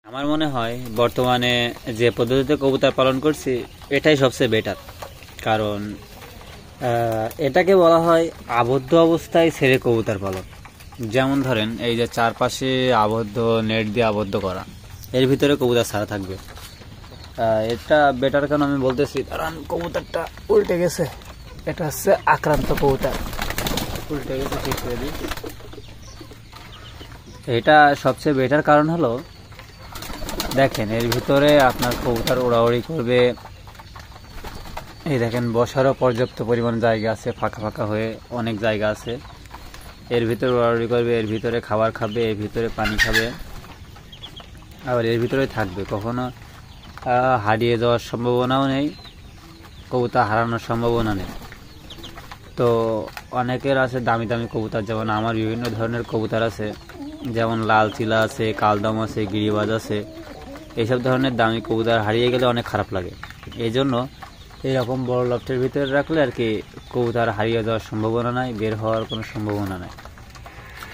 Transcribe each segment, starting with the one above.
আমার মনে হয় বর্তমানে যে পদ্ধতিতে কবুতর পালন করছি এটাই সবচেয়ে বেটার। কারণ এটাকে বলা হয় আবদ্ধ অবস্থায় ছেড়ে কবুতর পালন। যেমন ধরেন এই যে চারপাশে আবদ্ধ নেট দিয়ে আবদ্ধ করা, এর ভিতরে কবুতর ছাড়া থাকবে। এটা বেটার কেন আমি বলতেছি, কারণ কবুতরটা উল্টে গেছে। এটা হচ্ছে আক্রান্ত কবুতর, উল্টে গেছে, ঠিক করে দিই। এটা সবচেয়ে বেটার কারণ হলো, দেখেন এর ভিতরে আপনার কবুতর ওড়াউড়ি করবে। এই দেখেন বসারও পর্যাপ্ত পরিমাণ জায়গা আছে, ফাঁকা ফাঁকা হয়ে অনেক জায়গা আছে। এর ভিতরে ওড়াউড়ি করবে, এর ভিতরে খাবার খাবে, এর ভিতরে পানি খাবে, আবার এর ভিতরে থাকবে। কখনো হারিয়ে যাওয়ার সম্ভাবনাও নেই, কবুতর হারানোর সম্ভাবনা নেই। তো অনেকের আছে দামি দামি কবুতর, যেমন আমার বিভিন্ন ধরনের কবুতর আছে, যেমন লাল চিলা আছে, কালদম আছে, গিরিবাজ আছে। এইসব ধরনের দামি কবুতর হারিয়ে গেলে অনেক খারাপ লাগে। এই জন্য এইরকম বড় লফটের ভিতরে রাখলে আর কি কবুতর হারিয়ে যাওয়ার সম্ভাবনা নাই, বের হওয়ার কোনো সম্ভাবনা নাই।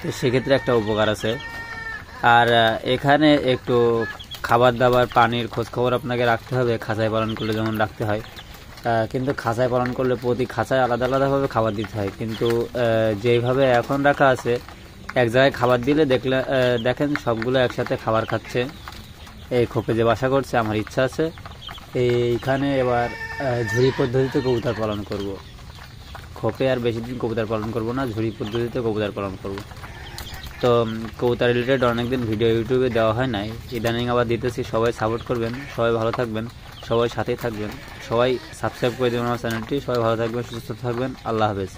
তো সেক্ষেত্রে একটা উপকার আছে। আর এখানে একটু খাবার দাবার, পানির খোঁজখবর আপনাকে রাখতে হবে, খাঁচায় পালন করলে যেমন রাখতে হয়। কিন্তু খাঁচায় পালন করলে প্রতি খাঁচায় আলাদা আলাদাভাবে খাবার দিতে হয়। কিন্তু যেইভাবে এখন রাখা আছে, এক জায়গায় খাবার দিলে দেখেন সবগুলো একসাথে খাবার খাচ্ছে। এই খোপে যে বাসা করছে, আমার ইচ্ছা আছে এইখানে এবার ঝুড়ি পদ্ধতিতে কবুতর পালন করব। খোপে আর বেশি দিন কবুতর পালন করব না, ঝুড়ি পদ্ধতিতে কবুতর পালন করব। তো কবুতর রিলেটেড অনেকদিন ভিডিও ইউটিউবে দেওয়া হয় নাই, ইদানিং আবার দিতেছি। সবাই সাপোর্ট করবেন, সবাই ভালো থাকবেন, সবাই সাথেই থাকবেন, সবাই সাবস্ক্রাইব করে দেবেন আমার চ্যানেলটি। সবাই ভালো থাকবেন, সুস্থ থাকবেন, আল্লাহ হাফেজ।